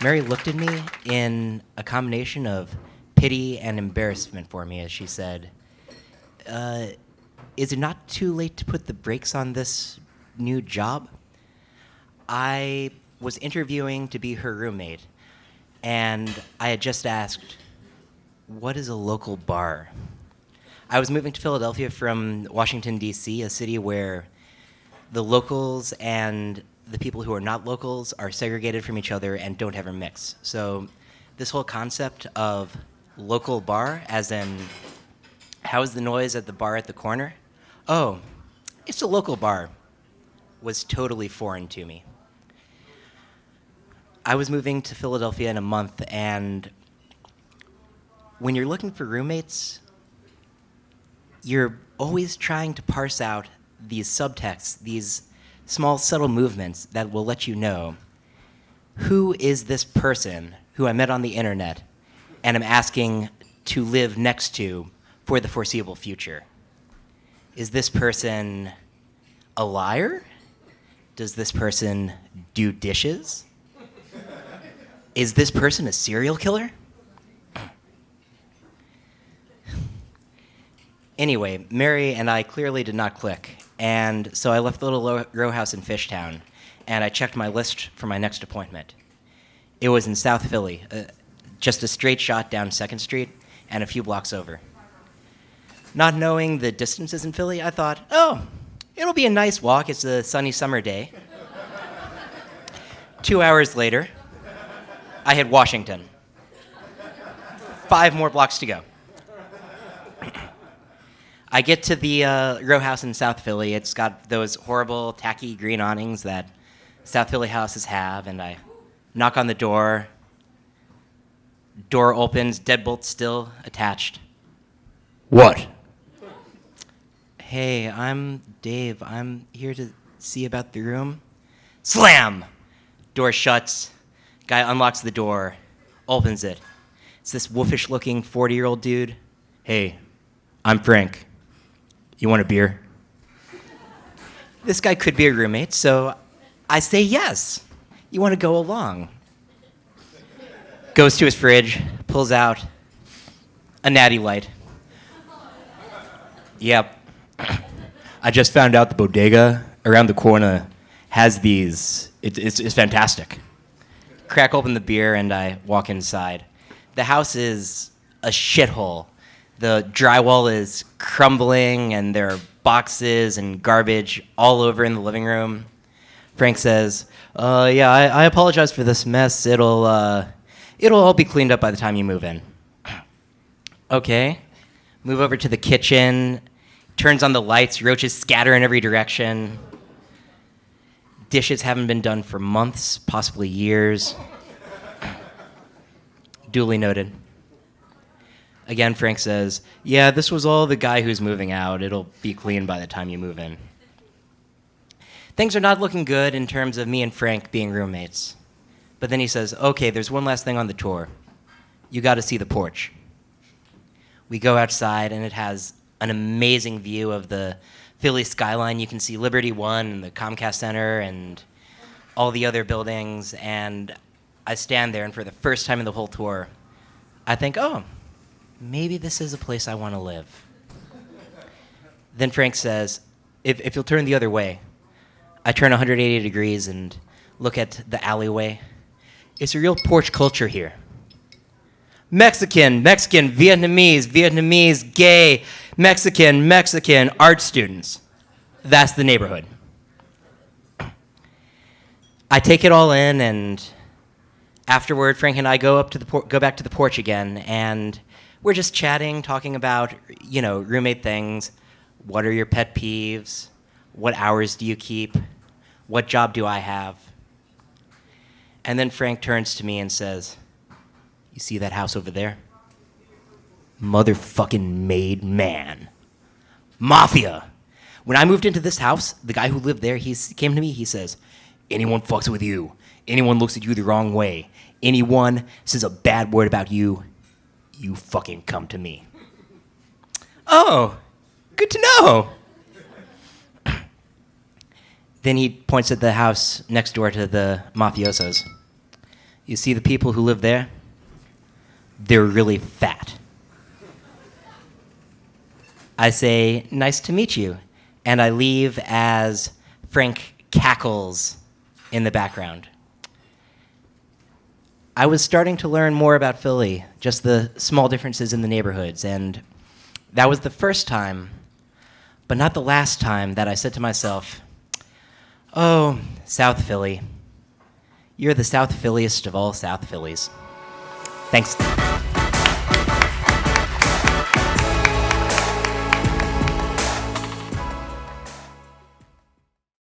Mary looked at me in a combination of pity and embarrassment for me as she said, is it not too late to put the brakes on this new job? I was interviewing to be her roommate, and I had just asked, what is a local bar? I was moving to Philadelphia from Washington, D.C., a city where the locals and the people who are not locals are segregated from each other and don't ever mix. So this whole concept of local bar, as in, how is the noise at the bar at the corner? Oh, it's a local bar, was totally foreign to me. I was moving to Philadelphia in a month, and when you're looking for roommates, you're always trying to parse out these subtexts, these small, subtle movements that will let you know, who is this person who I met on the internet and I'm asking to live next to for the foreseeable future? Is this person a liar? Does this person do dishes? Is this person a serial killer? Anyway, Mary and I clearly did not click, and so I left the little row house in Fishtown, and I checked my list for my next appointment. It was in South Philly, just a straight shot down 2nd Street and a few blocks over. Not knowing the distances in Philly, I thought, oh, it'll be a nice walk. It's a sunny summer day. 2 hours later, I hit Washington. 5 more blocks to go. I get to the row house in South Philly. It's got those horrible, tacky green awnings that South Philly houses have, and I knock on the door. Door opens, deadbolt still attached. What? Hey, I'm Dave. I'm here to see about the room. Slam! Door shuts. Guy unlocks the door, opens it. It's this wolfish-looking 40-year-old dude. Hey, I'm Frank. You want a beer? This guy could be a roommate, so I say yes. You want to go along? Goes to his fridge, pulls out a Natty Light. Yep. I just found out the bodega around the corner has these. It's fantastic. Crack open the beer and I walk inside. The house is a shithole. The drywall is crumbling and there are boxes and garbage all over in the living room. Frank says, yeah, I apologize for this mess. It'll all be cleaned up by the time you move in. Okay. Move over to the kitchen. Turns on the lights. Roaches scatter in every direction. Dishes haven't been done for months, possibly years. Duly noted. Again, Frank says, yeah, this was all the guy who's moving out. It'll be clean by the time you move in. Things are not looking good in terms of me and Frank being roommates. But then he says, okay, there's one last thing on the tour. You got to see the porch. We go outside, and it has an amazing view of the Philly skyline. You can see Liberty One and the Comcast Center and all the other buildings. And I stand there, and for the first time in the whole tour, I think, oh, maybe this is a place I want to live. Then Frank says, if you'll turn the other way. I turn 180 degrees and look at the alleyway. It's a real porch culture here. Mexican, Vietnamese, gay, Mexican, art students. That's the neighborhood. I take it all in, and afterward, Frank and I go back to the porch again, and we're just chatting, talking about, roommate things. What are your pet peeves? What hours do you keep? What job do I have? And then Frank turns to me and says, you see that house over there? Motherfucking made man. Mafia. When I moved into this house, the guy who lived there, he came to me, he says, anyone fucks with you, anyone looks at you the wrong way, anyone says a bad word about you, you fucking come to me. Oh, good to know. Then he points at the house next door to the mafiosos. You see the people who live there? They're really fat. I say, nice to meet you, and I leave as Frank cackles in the background. I was starting to learn more about Philly, just the small differences in the neighborhoods, and that was the first time, but not the last time, that I said to myself, oh, South Philly, you're the South Philliest of all South Phillies. Thanks.